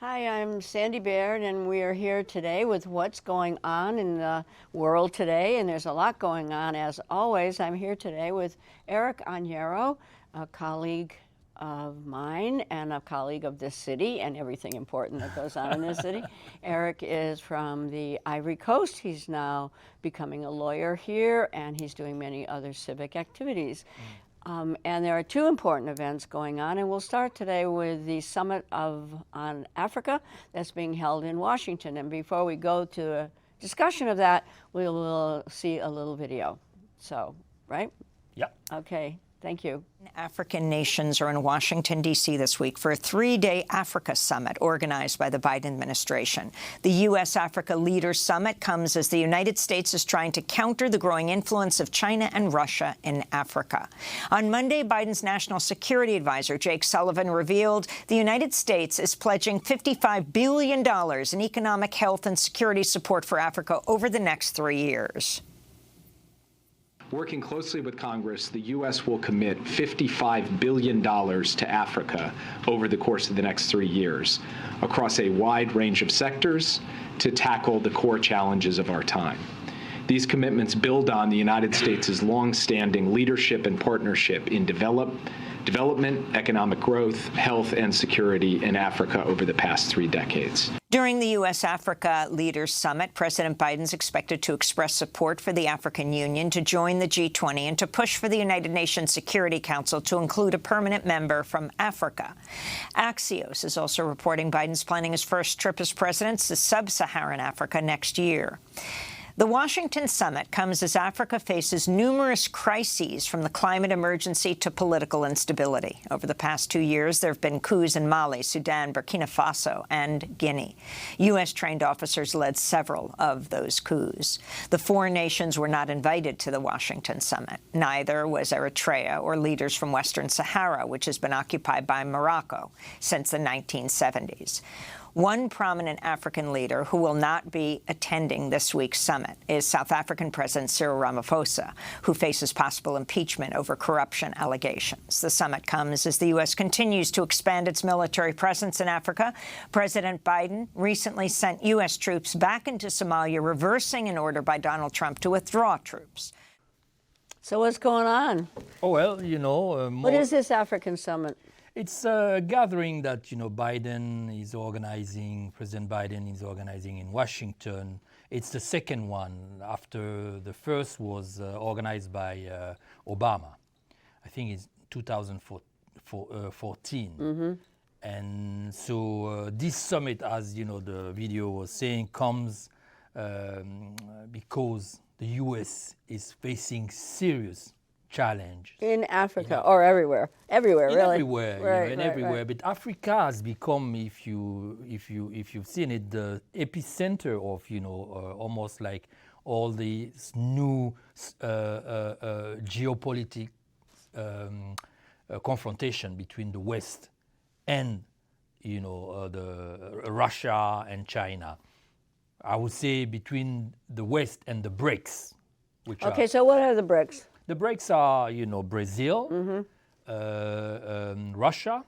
Hi, I'm Sandy Baird, and we are here today with what's going on in the world today, and there's a lot going on. As always, I'm here today with Eric Agnero, a colleague of mine and a colleague of this city and everything important that goes on in this city. Eric is from the Ivory Coast. He's now becoming a lawyer here, and he's doing many other civic activities. And there are two important events going on, and we'll start today with the Summit on Africa that's being held in Washington. And before we go to a discussion of that, we will see a little video. So, right? Yeah. Okay. Thank you. African nations are in Washington, D.C. this week for a three-day Africa summit organized by the Biden administration. The U.S. Africa Leaders Summit comes as the United States is trying to counter the growing influence of China and Russia in Africa. On Monday, Biden's national security advisor, Jake Sullivan, revealed the United States is pledging $55 billion in economic, health, and security support for Africa over the next 3 years. Working closely with Congress, the U.S. will commit $55 billion to Africa over the course of the next 3 years across a wide range of sectors to tackle the core challenges of our time. These commitments build on the United States' long-standing leadership and partnership in development, economic growth, health, and security in Africa over the past 3 decades. During the U.S. Africa Leaders Summit, President Biden's expected to express support for the African Union to join the G20 and to push for the United Nations Security Council to include a permanent member from Africa. Axios is also reporting Biden's planning his first trip as president to sub-Saharan Africa next year. The Washington summit comes as Africa faces numerous crises, from the climate emergency to political instability. Over the past 2 years, there have been coups in Mali, Sudan, Burkina Faso, and Guinea. U.S.-trained officers led several of those coups. The four nations were not invited to the Washington summit. Neither was Eritrea or leaders from Western Sahara, which has been occupied by Morocco since the 1970s. One prominent African leader who will not be attending this week's summit is South African President Cyril Ramaphosa, who faces possible impeachment over corruption allegations. The summit comes as the U.S. continues to expand its military presence in Africa. President Biden recently sent U.S. troops back into Somalia, reversing an order by Donald Trump to withdraw troops. So what's going on? Oh, well, you know... What is this African summit? It's a gathering that, Biden is organizing, President Biden is organizing in Washington. It's the second one after the first was organized by Obama. I think it's 2014. Mm-hmm. And so this summit, as the video was saying, comes because the U.S. is facing serious challenge in Africa or everywhere really. Everywhere. But Africa has become, if you've seen it, the epicenter of almost like all these new geopolitical confrontation between the West and the Russia and China. I would say between the West and the BRICS. So what are the BRICS? The BRICS are, Brazil, mm-hmm. Russia,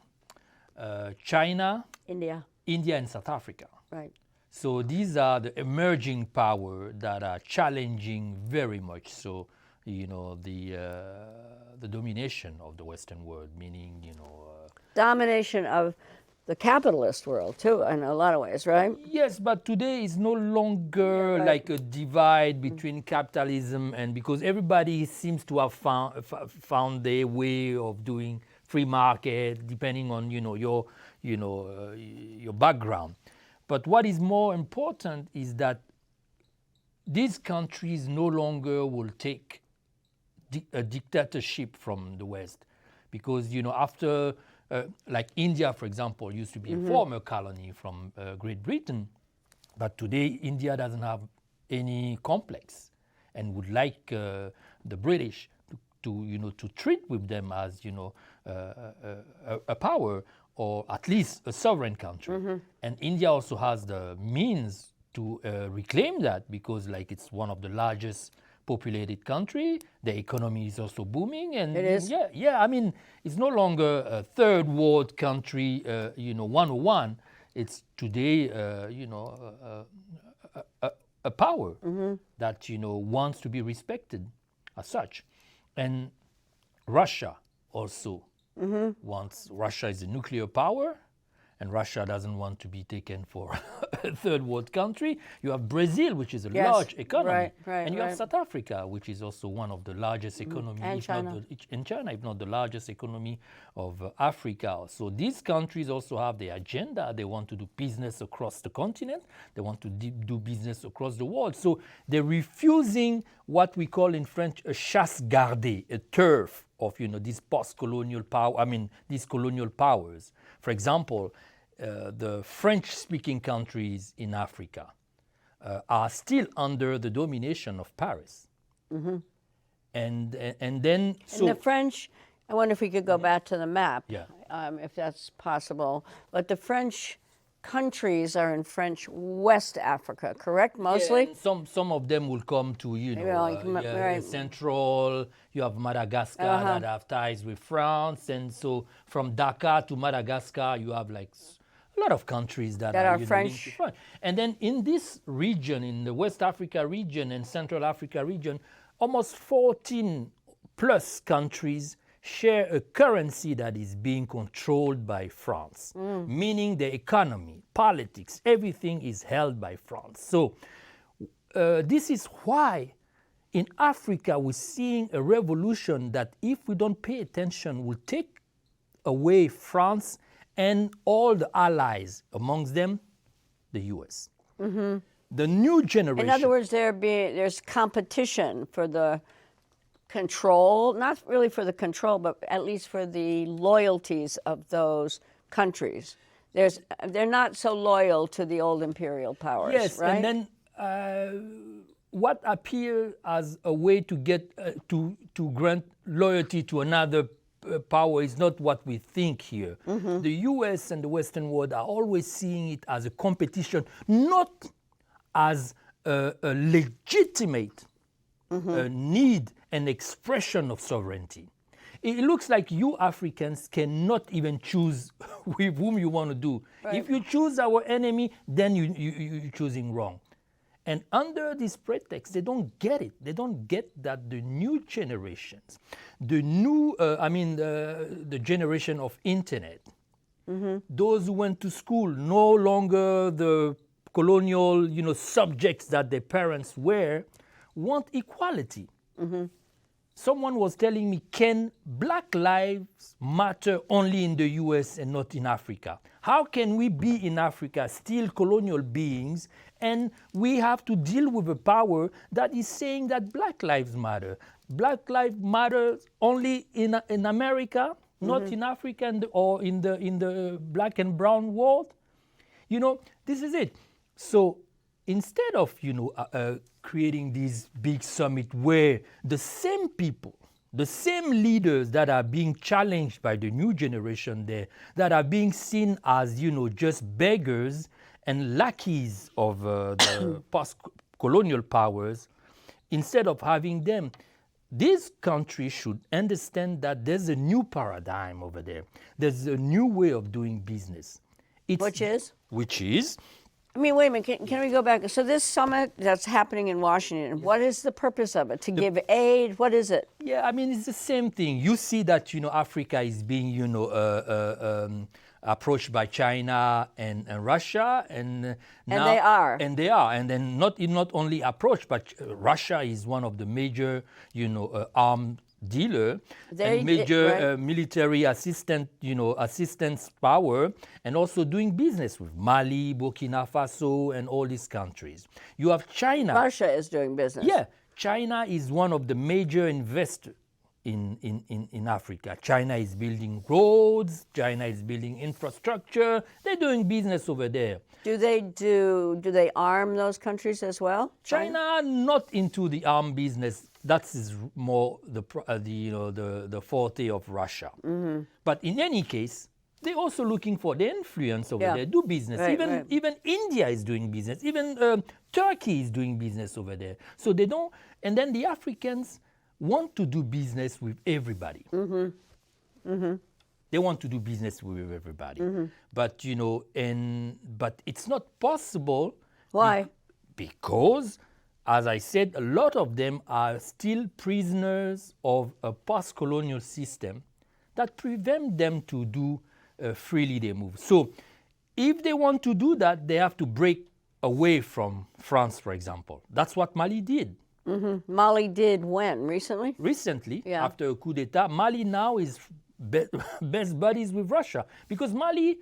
China, India, and South Africa. Right. So these are the emerging powers that are challenging very much so, the domination of the Western world, meaning, domination of the capitalist world, too, in a lot of ways, right? Yes, but today is no longer like a divide between capitalism and, because everybody seems to have found their way of doing free market, depending on, your background. But what is more important is that these countries no longer will take a dictatorship from the West, because, after like India, for example, used to be a former colony from Great Britain, but today India doesn't have any complex and would like the British to treat with them as a power, or at least a sovereign country. Mm-hmm. And India also has the means to reclaim that, because it's one of the largest populated country. The economy is also booming, and it is. I mean, it's no longer a third world country, 101. It's today, a power that wants to be respected as such, and Russia also wants. Russia is a nuclear power, and Russia doesn't want to be taken for a third world country. You have Brazil, which is a large economy, and you have South Africa, which is also one of the largest economies, and China. in China, if not the largest economy of Africa. So these countries also have their agenda. They want to do business across the continent. They want to do business across the world. So they're refusing what we call in French a chasse gardée, a turf of these post-colonial power. These colonial powers. For example, the French-speaking countries in Africa are still under the domination of Paris. And then And the French, I wonder if we could go back to the map, Yeah. if that's possible. But the French countries are in French West Africa, correct? Mostly? and some of them will come to Central. You have Madagascar that have ties with France, and so from Dakar to Madagascar, you have like a lot of countries that are linked French. to France. And then in this region, in the West Africa region and Central Africa region, almost 14 plus countries share a currency that is being controlled by France, meaning the economy, politics, everything is held by France. So this is why in Africa we're seeing a revolution that, if we don't pay attention, will take away France and all the allies, amongst them the U.S. The new generation. In other words, there's competition for the control, not really for the control, but at least for the loyalties of those countries. They're not so loyal to the old imperial powers, yes, right? and then what appears as a way to get to grant loyalty to another power is not what we think here. The U.S. and the Western world are always seeing it as a competition, not as a legitimate need and expression of sovereignty. It looks like you Africans cannot even choose with whom you want to do. Right. If you choose our enemy, then you're choosing wrong. And under this pretext, they don't get it. They don't get that the new generations, the generation of internet, those who went to school, no longer the colonial, subjects that their parents were, want equality. Someone was telling me, can Black lives matter only in the US and not in Africa? How can we be in Africa still colonial beings, and we have to deal with a power that is saying that Black lives matter? Black lives matter only in America, not in Africa or in the Black and brown world? This is it. So instead of creating this big summit where the same people, the same leaders that are being challenged by the new generation there, that are being seen as just beggars and lackeys of the post-colonial powers, instead of having them, these countries should understand that there's a new paradigm over there. There's a new way of doing business. Which is? Wait a minute, can we go back? So this summit that's happening in Washington, what is the purpose of it? To give aid? What is it? Yeah, it's the same thing. You see that, Africa is being, approached by China and Russia. And they are. And they are. And then not only approached, but Russia is one of the major, armed dealer and major military assistance power, and also doing business with Mali, Burkina Faso, and all these countries. You have China. Russia is doing business. Yeah, China is one of the major investors in Africa. China is building roads. China is building infrastructure. They're doing business over there. Do they arm those countries as well? China not into the arm business. That is more the forte of Russia. But in any case, they're also looking for the influence over there, do business. Even India is doing business. Even Turkey is doing business over there. So they don't. And then the Africans want to do business with everybody. They want to do business with everybody. But, you know, but it's not possible. Why? Because, as I said, a lot of them are still prisoners of a post-colonial system that prevent them to do freely they move. So if they want to do that, they have to break away from France, for example. That's what Mali did. Mali did when? Recently? Recently, Yeah. after a coup d'etat, Mali now is best buddies with Russia because Mali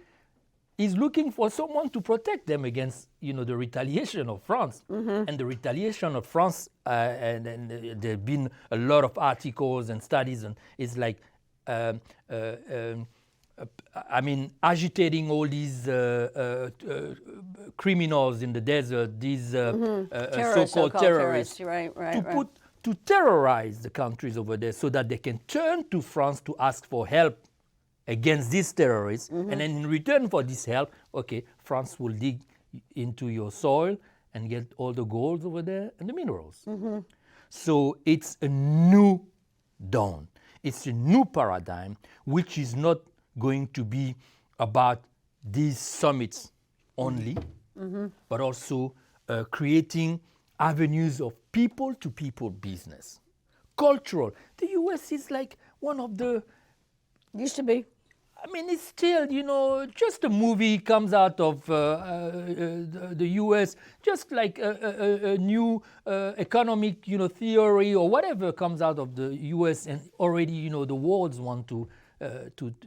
is looking for someone to protect them against, you know, the retaliation of France. And the retaliation of France, and there have been a lot of articles and studies, and it's like, I mean, agitating all these criminals in the desert, these so-called terrorists, to terrorize the countries over there so that they can turn to France to ask for help against these terrorists. And then in return for this help, okay, France will dig into your soil and get all the gold over there and the minerals. So it's a new dawn. It's a new paradigm, which is not going to be about these summits only, but also creating avenues of people-to-people business. Cultural. The U.S. is like one of the... Used to be. I mean, it's still, you know, just a movie comes out of the U.S., just like a new economic, you know, theory or whatever comes out of the U.S. and already, you know, the worlds want to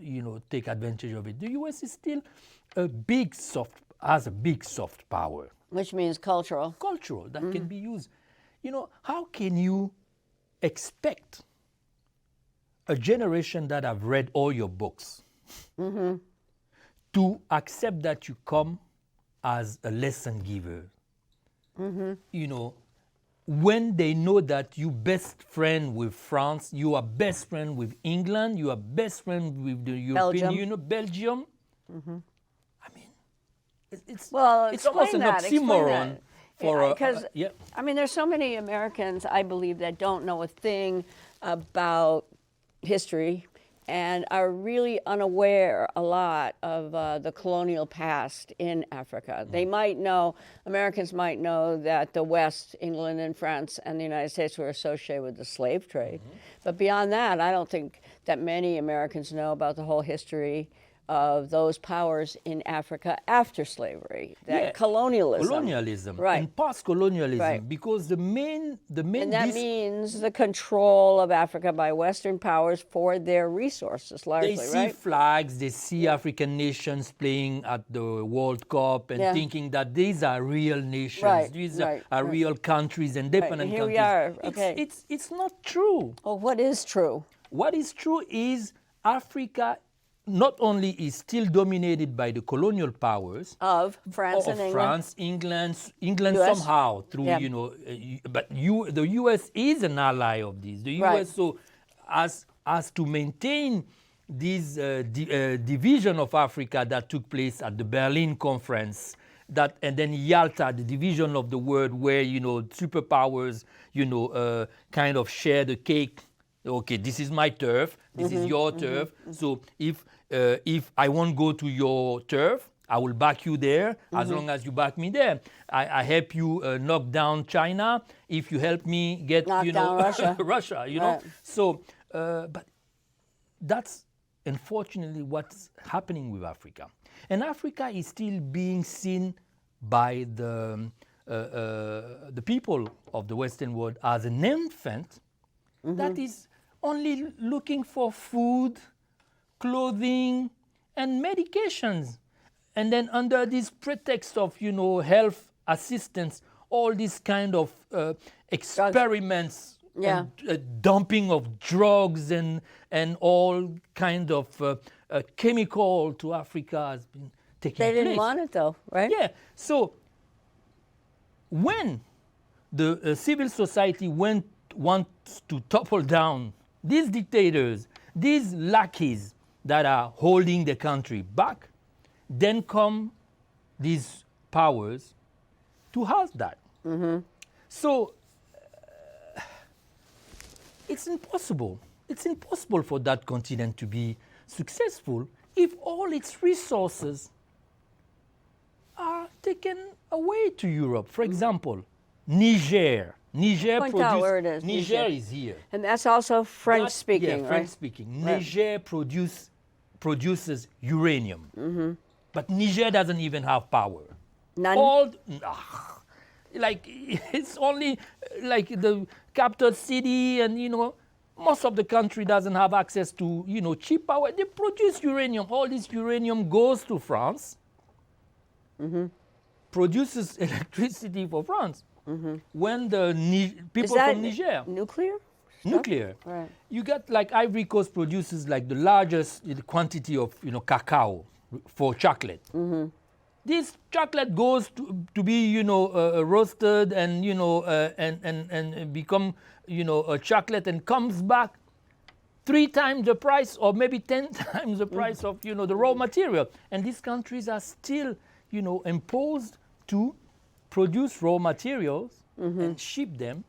you know, take advantage of it. The U.S. is still has a big soft power. Which means cultural. Cultural, that can be used. You know, how can you expect a generation that have read all your books to accept that you come as a lesson giver? You know, when they know that you best friend with France, you are best friend with England, you are best friend with the European Union, Belgium. I mean, it's almost an oxymoron. Because, I mean, there's so many Americans, I believe, that don't know a thing about history and are really unaware a lot of the colonial past in Africa. They might know, Americans might know that the West, England and France and the United States were associated with the slave trade. But beyond that, I don't think that many Americans know about the whole history of those powers in Africa after slavery, that colonialism. Right. And post-colonialism, Right. because the main And that means the control of Africa by Western powers for their resources, largely, they see right? flags, they see African nations playing at the World Cup and thinking that these are real nations, these are real countries, independent Here countries. we are, okay. It's not true. Well, what is true? What is true is Africa not only is still dominated by the colonial powers Of France and England. France, England US? somehow through, you know, but the U.S. is an ally of these. The U.S. so as to maintain this division of Africa that took place at the Berlin Conference, and then Yalta, the division of the world where, you know, superpowers, you know, kind of share the cake. Okay, this is my turf, this is your turf. So if I won't go to your turf, I will back you there as long as you back me there. I help you knock down China if you help me get, Knock you know, down Russia. Russia, you know. So, but that's unfortunately what's happening with Africa. And Africa is still being seen by the people of the Western world as an infant that is only looking for food, clothing, and medications. And then under this pretext of, you know, health assistance, all these kind of experiments, and, dumping of drugs and all kind of chemical to Africa has been taking place. They didn't want it though, right? Yeah. So when the civil society wants to topple down these dictators, these lackeys that are holding the country back, then come these powers to halt that. So it's impossible. It's impossible for that continent to be successful if all its resources are taken away to Europe. For example, Niger. Niger Point out where it is, Niger Niger. is here. And that's also French speaking, Yeah, right? French speaking. Right. Niger produces uranium, but Niger doesn't even have power. None? Like it's only like the capital city, and most of the country doesn't have access to cheap power. They produce uranium. All this uranium goes to France, produces electricity for France. When the people Is that from Niger, nuclear? nuclear, Right. you got like Ivory Coast produces like the largest quantity of cacao for chocolate. This chocolate goes to be roasted and and become a chocolate, and comes back 3 times the price, or maybe 10 times the price of the raw material. And these countries are still imposed to produce raw materials and ship them.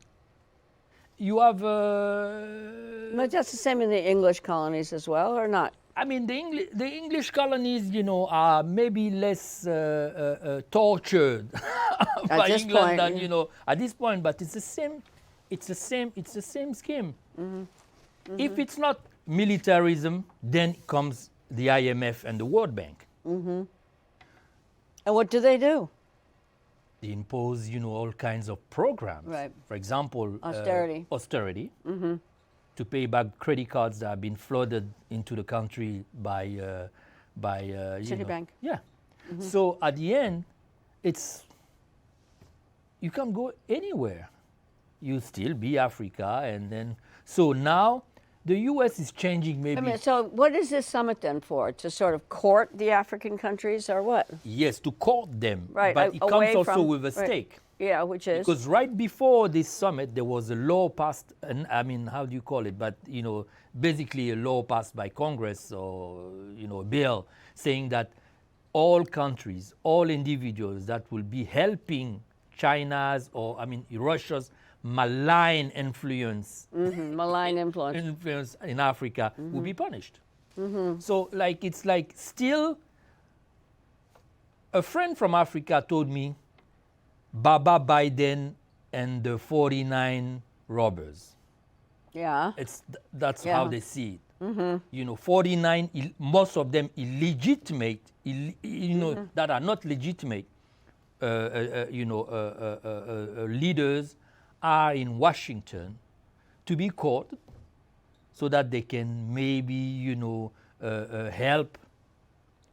You have But that's the same in the English colonies as well, or not? I mean, the English colonies, are maybe less tortured by this England point, than at this point. But it's the same. It's the same scheme. If it's not militarism, then comes the IMF and the World Bank. And what do? They impose, all kinds of programs. Right. For example, Austerity. austerity. To pay back credit cards that have been flooded into the country by Citibank. Yeah. So at the end, you can't go anywhere. You still be Africa, and then so now the U.S. is changing maybe. So what is this summit then for? To sort of court the African countries, or what? Yes, to court them. Right, But it away comes also from- with a right. stake. Yeah, which is? Because right before this summit, there was a law passed, and I mean, how do you call it? But, basically a law passed by Congress, or, a bill saying that all countries, all individuals that will be helping China's, or, Russia's malign influence Malign influence. in Africa will be punished. So, it's like still, a friend from Africa told me, Baba Biden and the 49 robbers. Yeah. That's Yeah. how they see it. 49, most of them illegitimate, that are not legitimate, leaders are in Washington to be caught, so that they can maybe, help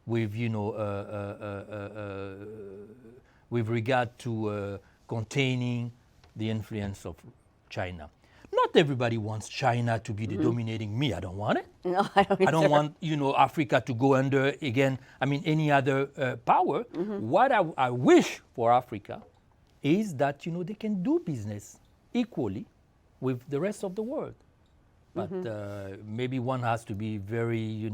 with, with regard to containing the influence of China. Not everybody wants China to be the dominating me. I don't want it. No, I don't I don't either. want, Africa to go under, again, any other power. What I wish for Africa is that, they can do business equally with the rest of the world. But maybe one has to be very,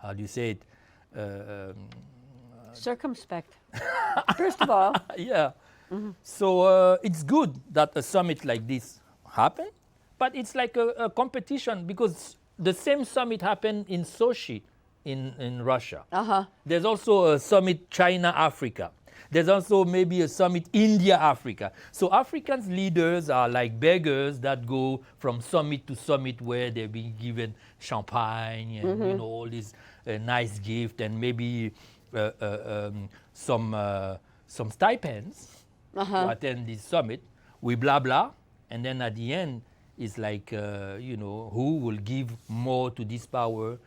how do you say it? Circumspect. First of all. Yeah. So it's good that a summit like this happened, but it's like a competition, because the same summit happened in Sochi in Russia. There's also a summit China-Africa. There's also maybe a summit India-Africa. So African leaders are like beggars that go from summit to summit, where they're being given champagne and all these nice gifts, and maybe some stipends to attend this summit. We blah blah, and then at the end it's like who will give more to this power,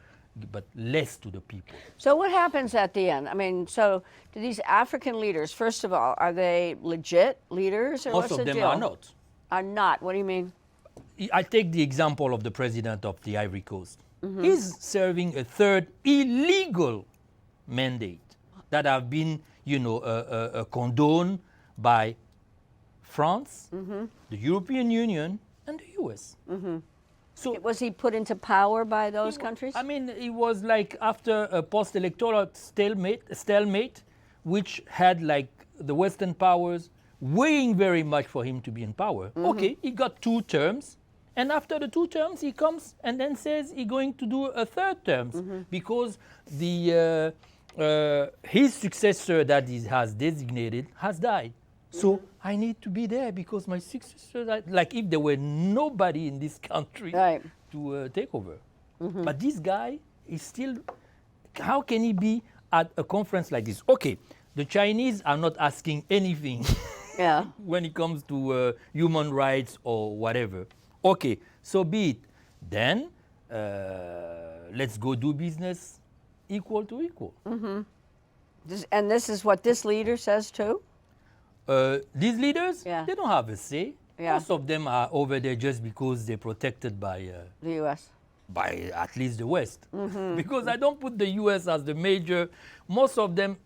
but less to the people. So what happens at the end? So do these African leaders, first of all, are they legit leaders, or Most what's of the them deal? are not. Are not. What do you mean? I take the example of the president of the Ivory Coast. He's serving a third illegal mandate that have been, condoned by France, the European Union, and the U.S. So Was he put into power by those countries? it was like after a post-electoral stalemate, which had like the Western powers weighing very much for him to be in power. Okay, he got 2 terms, And after the 2 terms, he comes and then says he's going to do a 3rd term because his successor that he has designated has died. So I need to be there because my successor died. Like if there were nobody in this country to take over. But this guy is still, how can he be at a conference like this? Okay, the Chinese are not asking anything when it comes to human rights or whatever. Okay, so be it. Then let's go do business equal to equal. And this is what this leader says too? These leaders, they don't have a say. Most of them are over there just because they're protected by the U.S. By at least the West. Because I don't put the U.S. as the major. Most of them,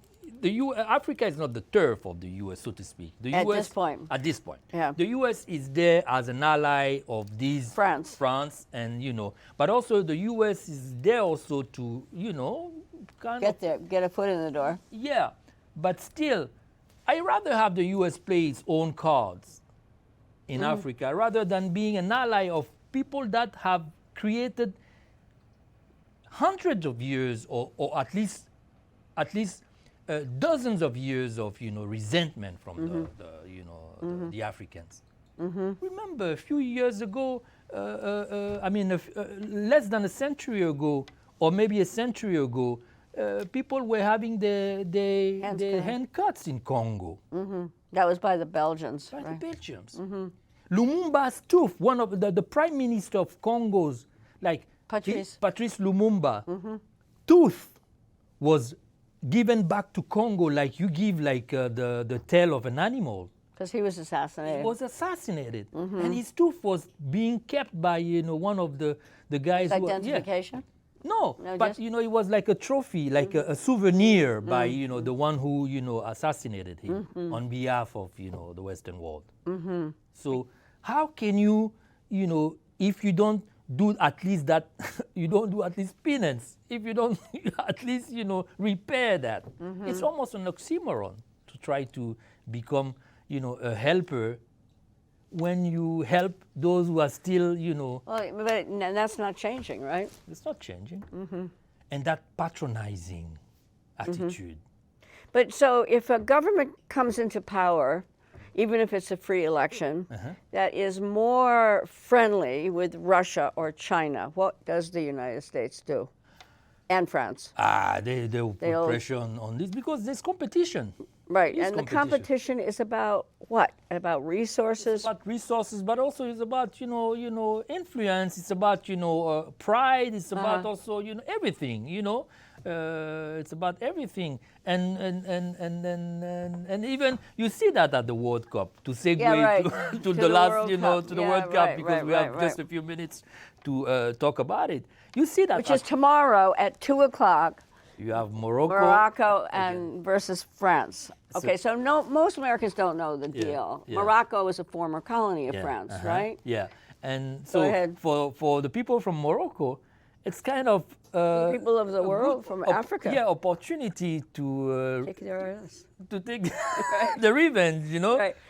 Africa is not the turf of the U.S., so to speak. The At US, this point. At this point. The U.S. is there as an ally of these France, and but also the U.S. is there also to get a foot in the door. Yeah, but still, I rather have the U.S. play its own cards in Africa rather than being an ally of people that have created hundreds of years or at least dozens of years of resentment from the Africans. Remember a few years ago, less than a century ago, or maybe a century ago, people were having their hand cuts in Congo. That was by the Belgians. By the Belgians. Lumumba's tooth, one of the prime minister of Congo's, like Patrice Lumumba, tooth was given back to Congo like you give like the tail of an animal. Because he was assassinated. He was assassinated. And his tooth was being kept by, one of the guys. Identification? No, but it was like a trophy, like a souvenir by, the one who, assassinated him on behalf of, the Western world. So how can you, if you don't do at least that, you don't do at least penance, if you don't at least, repair that. It's almost an oxymoron to try to become, a helper when you help those who are still, Well, but that's not changing, right? It's not changing. And that patronizing attitude. But so if a government comes into power, even if it's a free election, that is more friendly with Russia or China, what does the United States do? And France? They'll put pressure on this because there's competition. Right, and the competition is about what? About resources? It's about resources, but also it's about, influence. It's about, pride. It's about also, everything, it's about everything. And even you see that at the World Cup, to segue to the last, to the World Cup, because we have just a few minutes to talk about it. You see that. Which is tomorrow at 2 o'clock. You have Morocco and versus France. Okay, so most Americans don't know the deal. Morocco is a former colony of France, right? Yeah, and so for the people from Morocco, it's kind of the people of the world from Africa. Yeah, opportunity to take their ass. To take the revenge,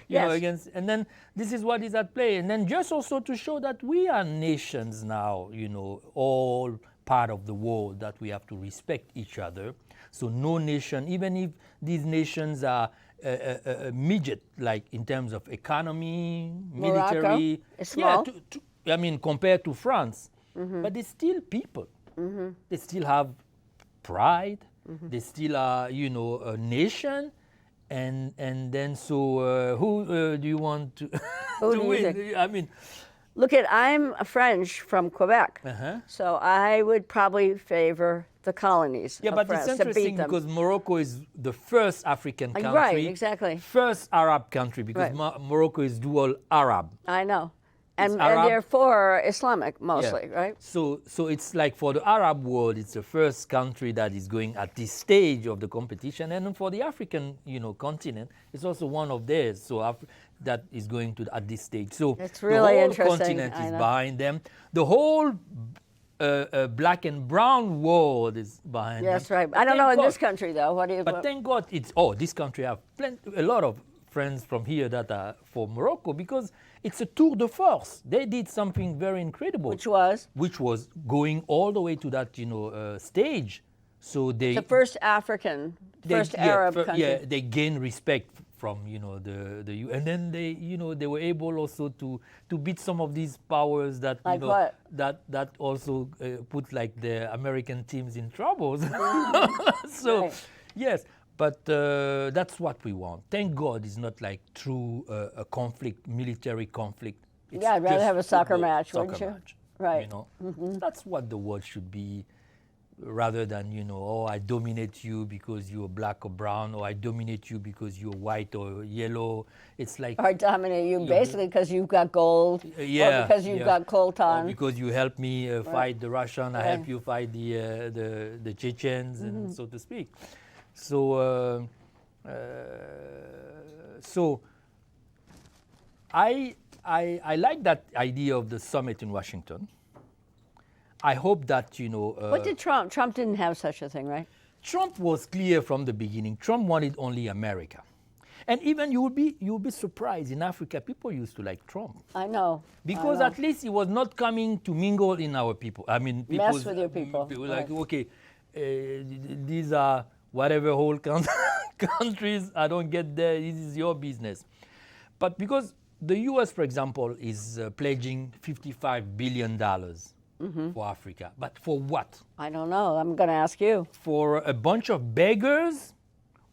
against. And then this is what is at play. And then just also to show that we are nations now, all part of the world, that we have to respect each other. So no nation, even if these nations are a midget, like in terms of economy, military. Is small. Compared to France. But they're still people. They still have pride. They still are, a nation. And then so who do you want to, to win? Look I'm French from Quebec, so I would probably favor the colonies of but France it's interesting because Morocco is the first African country. Right, exactly. First Arab country, because Morocco is dual Arab. I know. And therefore Islamic mostly, right? So it's like for the Arab world, it's the first country that is going at this stage of the competition, and for the African, continent, it's also one of theirs. So that is going to at this stage. So it's really the whole interesting. continent is behind them. The whole black and brown world is behind them. That's right. I don't know in this country though. What do you? But thank God this country have a lot of friends from here that are for Morocco, because it's a tour de force. They did something very incredible. Which was? Which was going all the way to that, stage. So they... The first African, first Arab country. Yeah, they gained respect from, and then they were able also to beat some of these powers that, Like what? that also put like the American teams in trouble. So, Right. yes, but that's what we want. Thank God it's not like through a conflict, military conflict. It's Yeah, I'd rather just have a soccer football, match, soccer wouldn't you? match, Right. That's what the world should be, rather than, I dominate you because you're black or brown, or I dominate you because you're white or yellow. It's like... Or dominate you basically because you've got gold, yeah, or because you've got coltan. Or because you help me fight the Russian, I Right. help you fight the Chechens, and so to speak. So, I like that idea of the summit in Washington. I hope that, What did Trump? Trump didn't have such a thing, right? Trump was clear from the beginning. Trump wanted only America. And even you'll be surprised, in Africa, people used to like Trump. I know. Because at least he was not coming to mingle in our people. I mean, Mess with your people. People like, Right. okay, these are whatever whole countries, I don't get there, this is your business. But because the U.S., for example, is pledging $55 billion for Africa. But for what? I don't know. I'm going to ask you. For a bunch of beggars,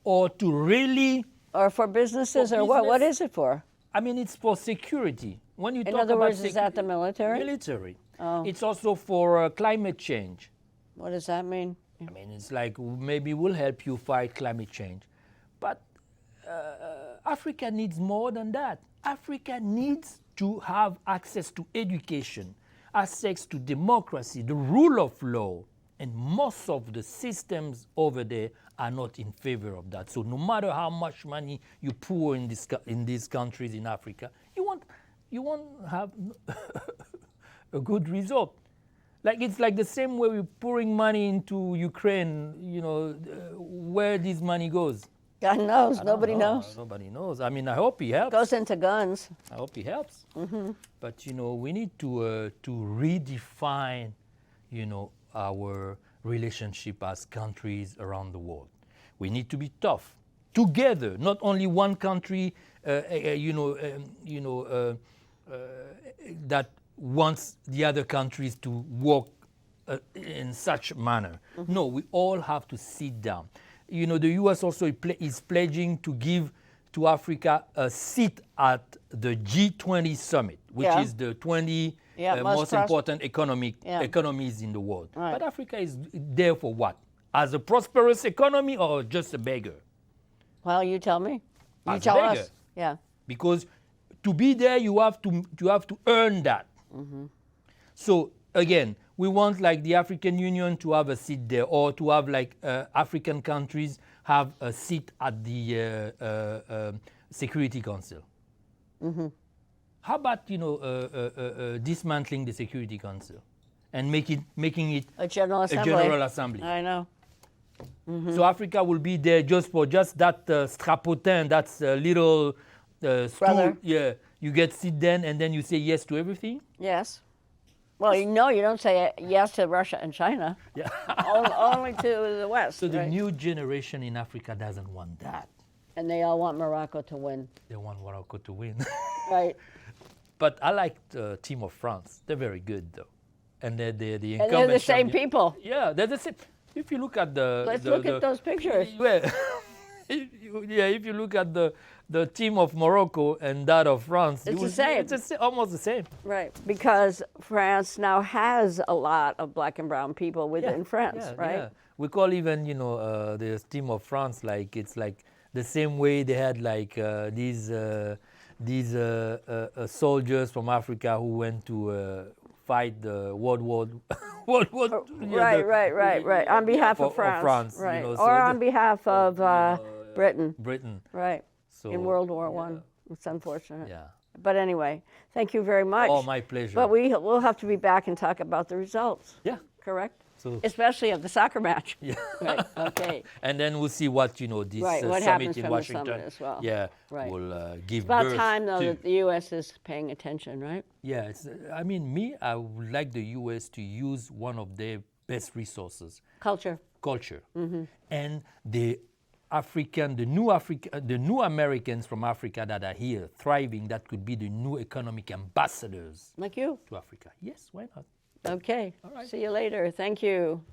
or to really... Or for businesses, For or what? What business. is it for? I mean, it's for security. When you In talk other about words, is that the military? Military. Oh. It's also for climate change. What does that mean? I mean, it's like maybe we'll help you fight climate change. But Africa needs more than that. Africa needs to have access to education, access to democracy, the rule of law. And most of the systems over there are not in favor of that. So no matter how much money you pour in these countries in Africa, you won't have a good result. Like it's like the same way we're pouring money into Ukraine. Where this money goes. God knows. Nobody knows. Nobody knows. I mean, I hope he helps. Goes into guns. I hope he helps. But we need to redefine, our relationship as countries around the world. We need to be tough together, not only one country, that wants the other countries to work in such manner. No, we all have to sit down. The U.S. also is pledging to give to Africa a seat at the G20 summit, which Yeah. is the 20 most most important economies in the world. Right. But Africa is there for what? As a prosperous economy, or just a beggar? Well, you tell me. You As a tell beggar. us. Yeah. Because to be there, you have to earn that. So again, we want like the African Union to have a seat there, or to have like African countries have a seat at the Security Council. How about dismantling the Security Council and making it A general a assembly. general assembly? I know. So Africa will be there just for that strapotin, that's a little stool. Brother. Yeah, you get sit then, and then you say yes to everything. Yes. Well, you don't say yes to Russia and China. Yeah. Only to the West. So the right? new generation in Africa doesn't want that. And they all want Morocco to win. They want Morocco to win. Right. But I like the team of France. They're very good, though. And they're the And incumbent they're the same champion. people. Yeah, they're the same. If you look at Let's look at those pictures. Well, if you look at the team of Morocco and that of France, It's you the will same. see it's almost the same. Right. Because France now has a lot of black and brown people within France, right? Yeah. We call even the team of France like it's like the same way they had like these soldiers from Africa who went to fight the World War Right. On behalf of France. Right. so or on behalf of Britain. Britain. Right. So, In World War I. It's unfortunate. Yeah. But anyway, thank you very much. Oh, my pleasure. But we'll have to be back and talk about the results. Yeah. Correct? So especially of the soccer match. yeah. Right. Okay. And then we'll see what this Right, what summit happens in from the Washington, summit as well. yeah, Right. will give About birth time though to. that the U.S. is paying attention, right? Yeah, I mean, I would like the U.S. to use one of their best resources, Culture. culture, Mm-hmm. and the new Americans from Africa that are here thriving. That could be the new economic ambassadors Like you. to Africa. Yes, why not? Okay. All right. See you later. Thank you.